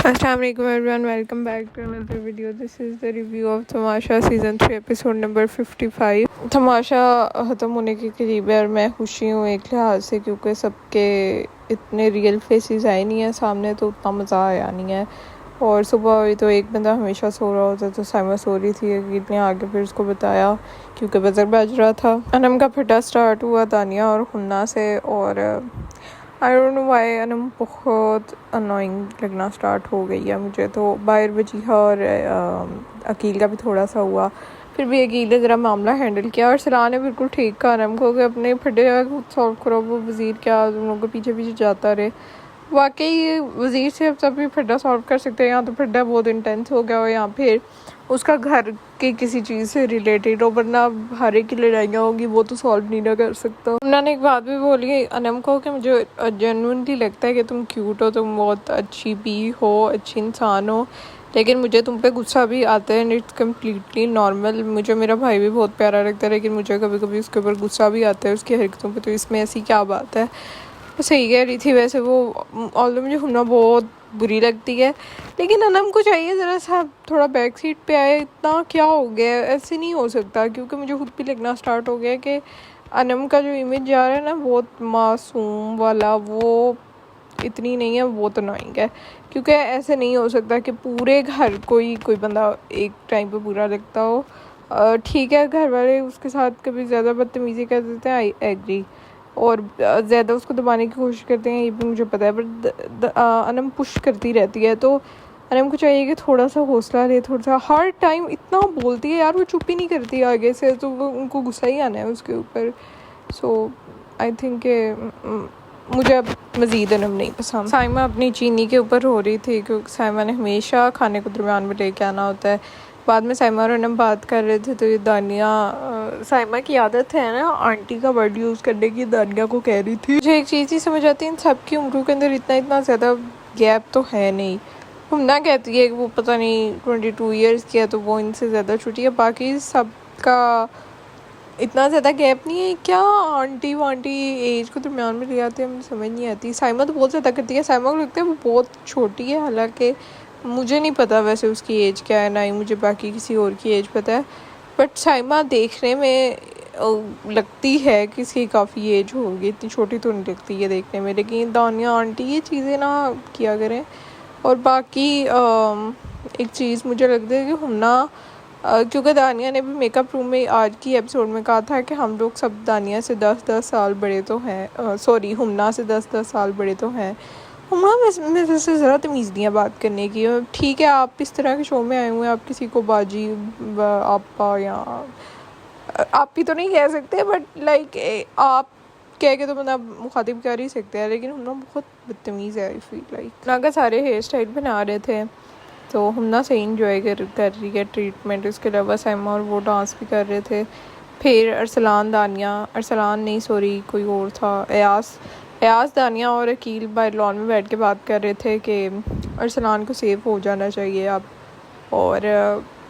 Assalamualaikum everyone, welcome back to another video. This is the review of Tamasha season 3 episode number 55। तमाशा ख़त्म होने के करीब है और मैं खुशी हूँ एक लिहाज से, क्योंकि सबके इतने रियल फेसेस आए नहीं है सामने, तो उतना मज़ा आया नहीं है। और सुबह हुई तो एक बंदा हमेशा सो रहा होता, तो साइमा सो रही थी, अकील ने आगे फिर उसको बताया क्योंकि बजर बज रहा था। अनम का फटा स्टार्ट हुआ तानिया और खुन्ना से, और आई डोंट नो वाई अनम बहुत अनोइंग लगना स्टार्ट हो गई है मुझे। तो बाहर वजीहा और अकील का भी थोड़ा सा हुआ, फिर भी अकील ने ज़रा मामला हैंडल किया और सलाह ने बिल्कुल ठीक कहा अनम को कि अपने फटे खुद सॉल्व करो। वो वज़ीर क्या तुम लोगों के पीछे पीछे जाता रहे। वाकई वज़ीर से अब सब भी फड्डा सॉल्व कर सकते हैं। यहाँ तो फड्डा बहुत इंटेंस हो गया हो, यहाँ फिर उसका घर की किसी चीज़ से रिलेटेड हो, वरना हर एक की लड़ाइयाँ होगी वो तो सॉल्व नहीं ना कर सकता। उन्होंने एक बात भी बोली अनम को कि मुझे जेन्युइनली लगता है कि तुम क्यूट हो, तुम बहुत अच्छी भी हो, अच्छी इंसान हो, लेकिन मुझे तुम पे गुस्सा भी आता है एंड इट्स कम्प्लीटली नॉर्मल। मुझे मेरा भाई भी बहुत प्यारा लगता है, लेकिन मुझे कभी कभी उसके ऊपर गुस्सा भी आता है उसकी हरकतों पे, तो इसमें ऐसी क्या बात है। वो सही कह रही थी वैसे वो, ऑल्दो मुझे हुन्ना बहुत बुरी लगती है, लेकिन अनम को चाहिए ज़रा सा थोड़ा बैक सीट पे आए। इतना क्या हो गया, ऐसे नहीं हो सकता, क्योंकि मुझे खुद भी लगना स्टार्ट हो गया कि अनम का जो इमेज जा रहा है ना बहुत मासूम वाला, वो इतनी नहीं है, बहुत अनोइंग है। क्योंकि ऐसे नहीं हो सकता कि पूरे घर कोई बंदा एक टाइम पे बुरा लगता हो। ठीक है घर वाले उसके साथ कभी ज़्यादा बदतमीज़ी कर देते हैं, आई एग्री, और ज़्यादा उसको दबाने की कोशिश करते हैं, ये भी मुझे पता है, बट अनम पुश करती रहती है। तो अनम को चाहिए कि थोड़ा सा हौसला ले, थोड़ा सा, हर टाइम इतना बोलती है यार, वो चुप ही नहीं करती आगे से, तो वो उनको गुस्सा ही आना है उसके ऊपर। सो आई थिंक मुझे अब मज़ीद अनम नहीं पसंद। साइमा अपनी चीनी के ऊपर हो रही थी, क्योंकि साइमा ने हमेशा खाने को दरमियान में लेके आना होता है। बाद में साइमा और अनम बात कर रहे थे, तो ये दानिया, साइमा की आदत है ना आंटी का वर्ड यूज़ करने की, दानिया को कह रही थी। मुझे एक चीज़ ही समझ आती है, इन सबकी उम्रों के अंदर इतना ज़्यादा गैप तो है नहीं। हमना कहती है कि वो पता नहीं 22 ईयर्स की है, तो वो इनसे ज़्यादा छोटी है, बाकी सबका इतना ज़्यादा गैप नहीं है। क्या आंटी वांटी एज को दरमियान में ले आते हैं, मुझे समझ नहीं आती। साइमा तो बहुत ज़्यादा करती है, साइमा को लगता है वो बहुत छोटी है, हालांकि मुझे नहीं पता वैसे उसकी एज क्या है, ना ही मुझे बाकी किसी और की एज पता है, बट साइमा देखने में लगती है कि इसकी काफ़ी एज होगी, इतनी छोटी तो नहीं लगती है देखने में। लेकिन दानिया आंटी ये चीज़ें ना किया करें। और बाकी एक चीज़ मुझे लगता है कि हमना, क्योंकि दानिया ने भी मेकअप रूम में आज की एपिसोड में कहा था कि हम लोग सब दानिया से 10-10 साल बड़े तो हैं, सॉरी हुमना से 10-10 साल बड़े तो हैं। हुमना में वैसे ज़रा तमीज़ नहीं है बात करने की। ठीक है आप इस तरह के शो में आए हुए हैं, आप किसी को बाजी आपा या आप भी तो नहीं कह सकते, बट लाइक आप कह के तो मतलब मुखातिब कर ही सकते हैं, लेकिन हुमना बहुत बदतमीज़ है। आई फील लाइक ना का सारे हेयर स्टाइल बना रहे थे, तो हमना सही इंजॉय कर रही है ट्रीटमेंट। उसके अलावा साइमा और वो डांस भी कर रहे थे। फिर अरसलान दानिया, अरसलान नहीं सॉरी कोई और था, अयास दानिया और अकील बाहर लॉन में बैठ के बात कर रहे थे कि अरसलान को सेफ हो जाना चाहिए अब, और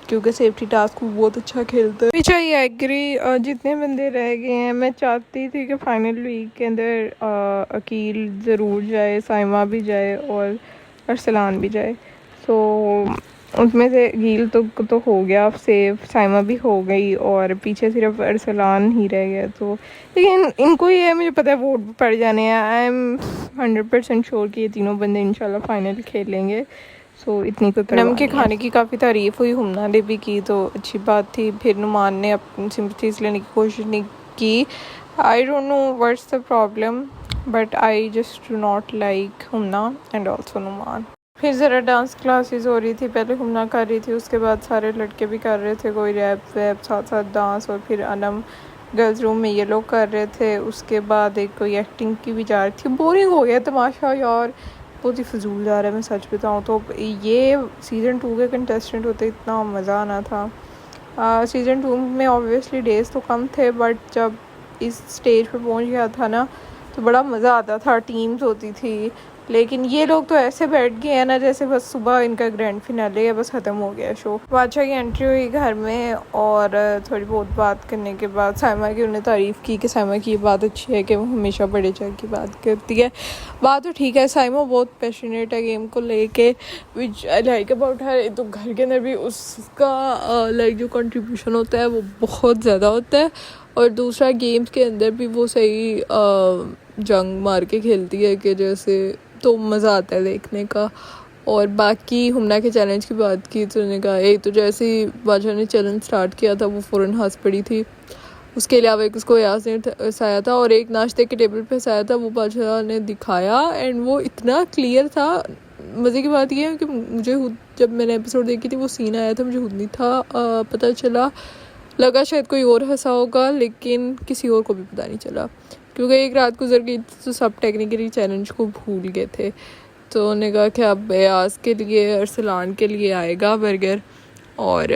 क्योंकि सेफ्टी टास्क को बहुत अच्छा खेलता है। चाहिए एग्री, जितने बंदे रह गए हैं, मैं चाहती थी कि फाइनल वीक के अंदर अकील ज़रूर जाए, साइमा भी जाए और अरसलान भी जाए। तो उसमें से गील तो हो गया सेफ, साइमा भी हो गई, और पीछे सिर्फ अरसलान ही रह गया। तो लेकिन इनको ये है, मुझे पता है वोट पड़ जाने हैं। आई एम 100% श्योर कि ये तीनों बंदे इंशाल्लाह फाइनल खेलेंगे। सो इतनी तो नम के खाने की काफ़ी तारीफ़ हुई, हुमना ने भी की, तो अच्छी बात थी। फिर नुमान ने अपनी सिंपथीज लेने की कोशिश नहीं की। I don't know what's the problem, but I just do not like हुमना एंड ऑल्सो नुमान। फिर ज़रा डांस क्लासेस हो रही थी, पहले हुमना कर रही थी, उसके बाद सारे लड़के भी कर रहे थे, कोई रैप वैप साथ साथ डांस, और फिर अनम गर्ल्स रूम में ये लोग कर रहे थे। उसके बाद एक कोई एक्टिंग की भी जा रही थी। बोरिंग हो गया तमाशा यार, बहुत ही फजूल जा रहा है। मैं सच बताऊँ तो ये सीज़न 2 के कंटेस्टेंट होते इतना मज़ा आना था। सीज़न 2 में ऑब्वियसली डेज़ तो कम थे, बट जब इस स्टेज पे पहुंच गया था ना, तो बड़ा मज़ा आता था। टीम्स होती थी, लेकिन ये लोग तो ऐसे बैठ गए हैं ना जैसे बस सुबह इनका ग्रैंड फिनाले है, बस ख़त्म हो गया शो। बादशाह की एंट्री हुई घर में और थोड़ी बहुत बात करने के बाद साइमा की उन्हें तारीफ़ की कि साइमा की ये बात अच्छी है कि वो हमेशा बड़े चाय की बात करती है। बात तो ठीक है, साइमा बहुत पैशनेट है गेम को लेके, विच आई लाइक अबाउट हर। तो घर के अंदर भी उसका लाइक जो कंट्रीब्यूशन होता है वो बहुत ज़्यादा होता है, और दूसरा गेम्स के अंदर भी वो सही जंग मार के खेलती है कि जैसे तो मज़ा आता है देखने का। और बाकी हुमना के चैलेंज की बात की तो उन्होंने कहा एक तो जैसे ही बादशाह ने चैलेंज स्टार्ट किया था वो फ़ौरन हंस पड़ी थी। उसके अलावा एक उसको याद ने हंसाया था और एक नाश्ते के टेबल पे हंसाया था, वो बादशाह ने दिखाया एंड वो इतना क्लियर था। मज़े की बात ये है कि मुझे खुद जब मैंने एपिसोड देखी थी वो सीन आया था, मुझे खुद नहीं था पता चला, लगा शायद कोई और हंसा होगा लेकिन किसी और को भी पता नहीं चला क्योंकि एक रात गुजर गई तो सब टेक्निकली चैलेंज को भूल गए थे। तो उन्होंने कहा कि अब बयास के लिए अरसलान के लिए आएगा बर्गर, और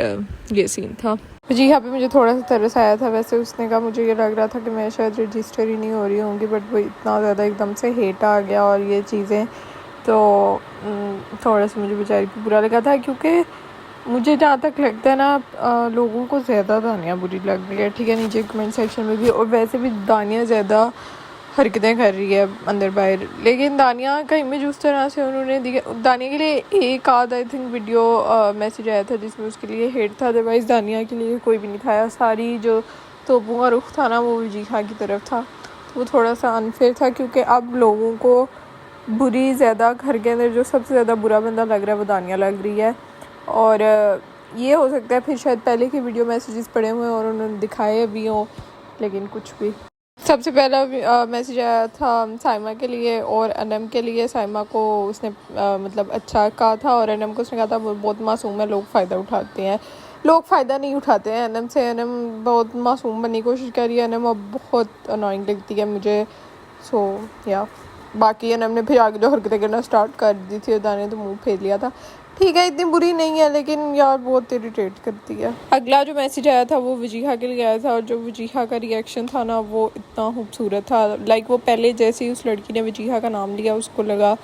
ये सीन था जी। यहाँ पे मुझे थोड़ा सा तरस आया था, वैसे उसने कहा मुझे ये लग रहा था कि मैं शायद रजिस्टर ही नहीं हो रही होंगी, बट वो इतना ज़्यादा एकदम से हेट आ गया और ये चीज़ें, तो थोड़ा सा मुझे बेचारी को बुरा लगा था क्योंकि मुझे जहाँ तक लगता है ना लोगों को ज़्यादा दानिया बुरी लग रही है, ठीक है, नीचे कमेंट सेक्शन में भी, और वैसे भी दानिया ज़्यादा हरकतें कर रही है अंदर बाहर। लेकिन दानिया का इमेज उस तरह से उन्होंने दिया, दानिया के लिए एक आध आई थिंक वीडियो मैसेज आया था जिसमें उसके लिए हेट था, अदरवाइज़ दानिया के लिए कोई भी नहीं था। सारी जो तोपों का रुख था ना वो वजीहा की तरफ था, तो वो थोड़ा सा अनफेयर था क्योंकि अब लोगों को बुरी ज़्यादा घर के अंदर जो सबसे ज़्यादा बुरा बंदा लग रहा है वो दानिया लग रही है। और ये हो सकता है फिर शायद पहले के वीडियो मैसेजेस पड़े हुए और उन्होंने दिखाए भी हों, लेकिन कुछ भी। सबसे पहला मैसेज आया था साइमा के लिए और अनम के लिए। साइमा को उसने मतलब अच्छा कहा था और अनम को उसने कहा था वो बहुत मासूम है, लोग फ़ायदा उठाते हैं। लोग फ़ायदा नहीं उठाते हैं अनम से, अनम बहुत मासूम बनने की कोशिश कर रही है, अनम अब बहुत अनोइंग लगती है मुझे। सो या बाकी अनम ने फिर आगे जो हरकतें करना स्टार्ट कर दी थी, दाने तो मुंह फेर लिया था, ठीक है इतनी बुरी नहीं है लेकिन यार बहुत इरिटेट करती है। अगला जो मैसेज आया था वो वजीहा के लिए आया था और जो वजीहा का रिएक्शन था ना वो इतना खूबसूरत था। लाइक वो पहले जैसे ही उस लड़की ने वजीहा का नाम लिया उसको लगा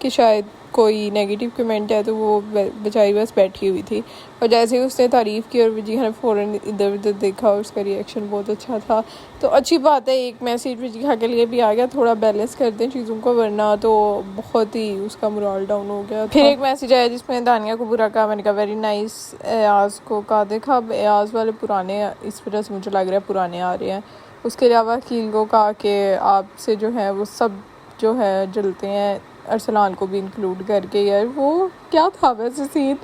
कि शायद कोई नेगेटिव कमेंट है, तो वो बेचारी बस बैठी हुई थी, और जैसे ही उसने तारीफ़ की और वजीहा ने फ़ौरन इधर उधर देखा और उसका रिएक्शन बहुत अच्छा था। तो अच्छी बात है, एक मैसेज वजीहा के लिए भी आ गया, थोड़ा बैलेंस करते हैं चीज़ों को वरना तो बहुत ही उसका मोरल डाउन हो गया। फिर एक मैसेज आया जिसमें दानिया को बुरा कहा, मैंने कहा वेरी नाइस, एयाज़ को कहा देखा अब एयाज़ वाले पुराने, इस वजह से मुझे लग रहा है पुराने आ रहे हैं। उसके अलावा कील को कहा कि आपसे जो है वो सब जो है जलते हैं, अरसलान को भी इंक्लूड करके। यार वो क्या था वैसे सीन।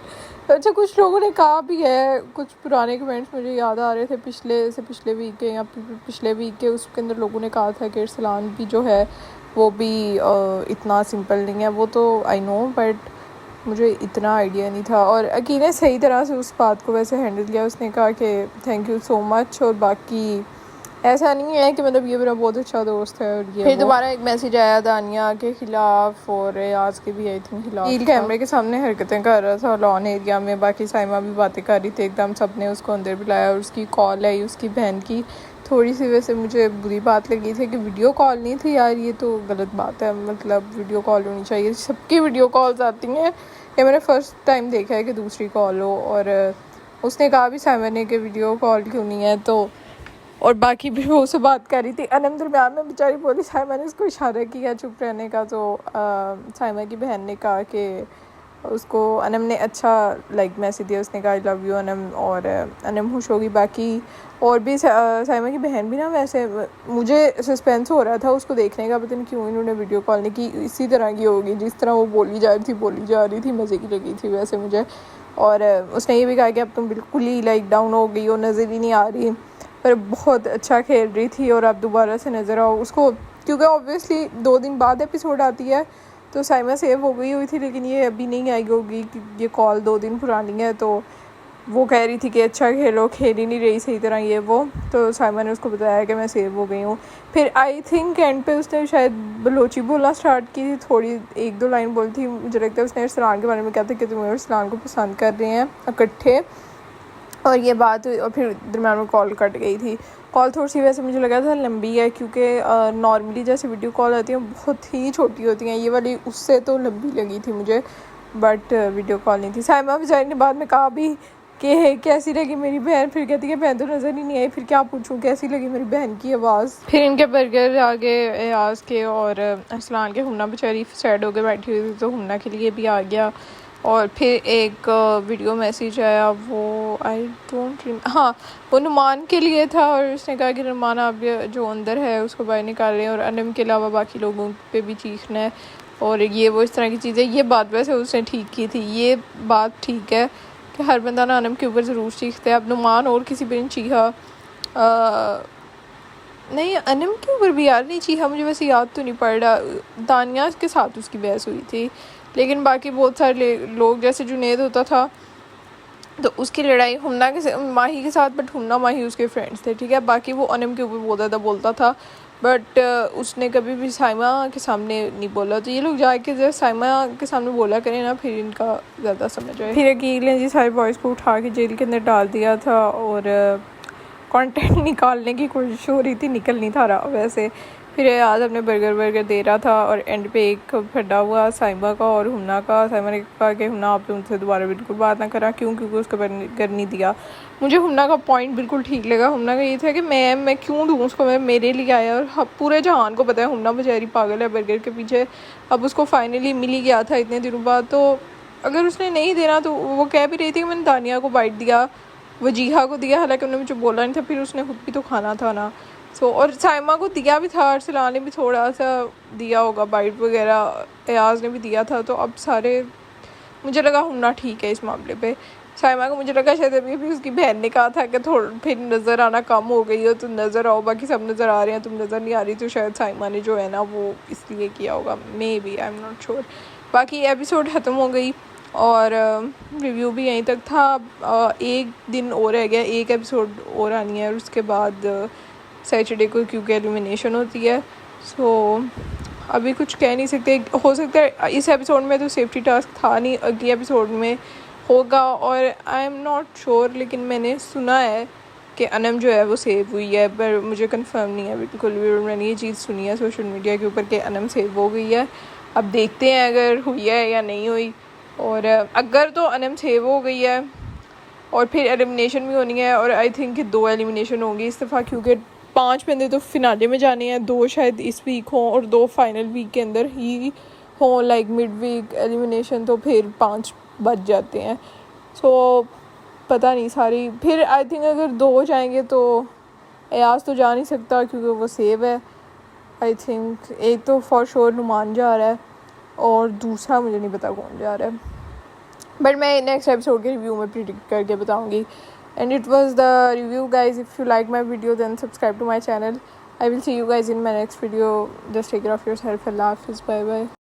अच्छा कुछ लोगों ने कहा भी है, कुछ पुराने कमेंट्स मुझे याद आ रहे थे पिछले वीक के या पिछले वीक के, उसके अंदर लोगों ने कहा था कि अरसलान भी जो है वो भी इतना सिंपल नहीं है। वो तो आई नो बट मुझे इतना आइडिया नहीं था, और अकील ने सही तरह से उस बात को वैसे हैंडल किया। उसने कहा कि थैंक यू सो मच, और बाकी ऐसा नहीं है कि मतलब ये मेरा बहुत अच्छा दोस्त है। और ये फिर दोबारा एक मैसेज आया दानिया के खिलाफ और आज के भी आई थिंक खिलाफ, कैमरे के सामने हरकतें कर रहा था लॉन एरिया में, बाकी साइमा भी बातें कर रही थी, एकदम सबने उसको अंदर बुलाया और उसकी कॉल आई उसकी बहन की। थोड़ी सी वैसे मुझे बुरी बात लगी थी कि वीडियो कॉल नहीं थी यार, ये तो गलत बात है, मतलब वीडियो कॉल होनी चाहिए, सबकी वीडियो कॉल्स आती हैं, ये मैंने फ़र्स्ट टाइम देखा है कि दूसरी कॉल हो। और उसने कहा भी साइमा ने कि वीडियो कॉल क्यों नहीं है, तो और बाकी भी वो उससे बात कर रही थी। अनम दरम्यान में बेचारी बोली, साइमा ने उसको इशारा किया चुप रहने का, तो साइमा की बहन ने कहा कि उसको अनम ने अच्छा लाइक मैसेज दिया, उसने कहा आई लव यू अनम, और अनम खुश होगी। बाकी और भी साइमा की बहन भी ना, वैसे मुझे सस्पेंस हो रहा था उसको देखने का, पता नहीं क्यों इन्होंने वीडियो कॉल नहीं की, इसी तरह की होगी जिस तरह वो बोली जा रही थी, मज़े की लगी थी वैसे मुझे। और उसने ये भी कहा कि अब तुम बिल्कुल ही लाइक डाउन हो गई हो, नज़र ही नहीं आ रही, पर बहुत अच्छा खेल रही थी और अब दोबारा से नज़र आओ उसको, क्योंकि ऑब्वियसली 2 दिन बाद एपिसोड आती है, तो साइमा सेव हो गई हुई थी लेकिन ये अभी नहीं आई होगी कि ये कॉल 2 दिन पुरानी है, तो वो कह रही थी कि अच्छा खेलो, खेल ही नहीं रही सही तरह ये वो, तो साइमा ने उसको बताया कि मैं सेव हो गई हूँ। फिर आई थिंक एंड पे उसने शायद बलोची बोलना स्टार्ट की थी, थोड़ी 1-2 लाइन बोली थी, मुझे लगता है उसने अरसलान के बारे में कहा था कि तुम अरसलान को पसंद कर रहे हैं इकट्ठे, और ये बात हुई और फिर दरम्यान में कॉल कट गई थी। कॉल थोड़ी सी वैसे मुझे लगा था लंबी है, क्योंकि नॉर्मली जैसे वीडियो कॉल आती है बहुत ही छोटी होती हैं, ये वाली उससे तो लंबी लगी थी मुझे, बट वीडियो कॉल नहीं थी। साइमा बेचारी ने बाद में कहा भी कि कैसी लगी मेरी बहन, फिर कहती है बहन तो नज़र ही नहीं आई, फिर क्या पूछूं कैसी लगी मेरी बहन की आवाज़। फिर इनके बर्गर आगे एयाज के और अरसलान के, हुन्ना बेचारी सैड होकर बैठी हुई थी तो हुन्ना के लिए भी आ गया। और फिर एक वीडियो मैसेज आया, वो आई डोंट हाँ वो नुमान के लिए था, और उसने कहा कि नुमान आप जो अंदर है उसको बाहर निकालें और अनम के अलावा बाकी लोगों पे भी चीखना है और ये वो इस तरह की चीज़ें। ये बात वैसे उसने ठीक की थी, ये बात ठीक है कि हर बंदा ना अनम के ऊपर ज़रूर चीखता है। अब नुमान और किसी पे नहीं चीखा, नहीं अनम के ऊपर भी यार नहीं चीखा, मुझे वैसे याद तो नहीं पड़ रहा। दानिया के साथ उसकी बहस हुई थी, लेकिन बाकी बहुत सारे लोग जैसे जुनेद होता था तो उसकी लड़ाई हुन्ना के माही के साथ, बट हुन्ना माही उसके फ्रेंड्स थे, ठीक है। बाकी वो अनम के ऊपर बहुत ज़्यादा बोलता था, बट उसने कभी भी साइमा के सामने नहीं बोला। तो ये लोग जाके जब साइमा के सामने बोला करें ना, फिर इनका ज़्यादा समझ आए। फिर अकील ने जी सारे बॉयज़ को उठा के जेल के अंदर डाल दिया था और कंटेंट निकालने की कोशिश हो रही थी, निकल नहीं था रहा वैसे। फिर आज अपने बर्गर दे रहा था और एंड पे एक फटा हुआ साइमा का और हुन्ना का। साइमा ने कहा कि हुन्ना आप तो उनसे दोबारा बिल्कुल बात ना करा, क्योंकि उसको कर नहीं दिया। मुझे हुन्ना का पॉइंट बिल्कुल ठीक लगा। हुन्ना का ये था कि मैं क्यों दूँ उसको, मैं मेरे लिए आया, और पूरे जहान को पता है हुन्ना बेचारी पागल है बर्गर के पीछे। अब उसको फाइनली मिल ही गया था इतने दिनों बाद, तो अगर उसने नहीं देना तो वो कह भी रही थी कि मैंने दानिया को बाइट दिया, वजीहा को दिया, हालांकि उन्होंने मुझे बोला नहीं था, फिर उसने खुद भी तो खाना था ना। और साइमा को दिया भी था, अरसलान ने भी थोड़ा सा दिया होगा बाइट वगैरह, एयाज ने भी दिया था। तो अब सारे मुझे लगा हुन्ना ठीक है इस मामले पे। साइमा को मुझे लगा शायद अभी भी उसकी बहन ने कहा था कि थोड़ा फिर नज़र आना कम हो गई हो तो नज़र आओ, बाकी सब नज़र आ रहे हैं तुम नज़र नहीं आ रही, तो शायद साइमा ने जो है ना वो इसलिए किया होगा, may be, I am not sure. बाकी एपिसोड ख़त्म हो गई और रिव्यू भी यहीं तक था। एक दिन और रह गया, एक एपिसोड और आनी है और उसके बाद सैटरडे को क्योंकि एलिमिनेशन होती है। सो अभी कुछ कह नहीं सकते, हो सकता है इस एपिसोड में तो सेफ्टी टास्क था नहीं, अगले एपिसोड में होगा, और आई एम नॉट श्योर, लेकिन मैंने सुना है कि अनम जो है वो सेव हुई है, पर मुझे कंफर्म नहीं है बिल्कुल भी। मैंने ये चीज़ सुनी है सोशल मीडिया के ऊपर कि अनम सेव हो गई है। अब देखते हैं अगर हुई है या नहीं हुई, और अगर तो अनम सेव हो गई है और फिर एलिमिनेशन भी होनी है, और आई थिंक 2 एलिमिनेशन होंगी इस दफ़ा, क्योंकि 5 बंदे तो फिनाले में जाने हैं, 2 शायद इस वीक हों और 2 फाइनल वीक के अंदर ही हों, लाइक मिड वीक एलिमिनेशन, तो फिर 5 बच जाते हैं। सो पता नहीं सारी, फिर आई थिंक अगर 2 हो जाएंगे तो एयाज तो जा नहीं सकता क्योंकि वो सेव है। आई थिंक एक तो फॉर श्योर नुमान जा रहा है और दूसरा मुझे नहीं पता कौन जा रहा है, बट मैं नेक्स्ट एपिसोड के रिव्यू में प्रिडिक्ट करके बताऊंगी। And it was the review, guys. If you like my video, then subscribe to my channel. I will see you guys in my next video. Just take care of yourself. Allah Hafiz. Bye bye.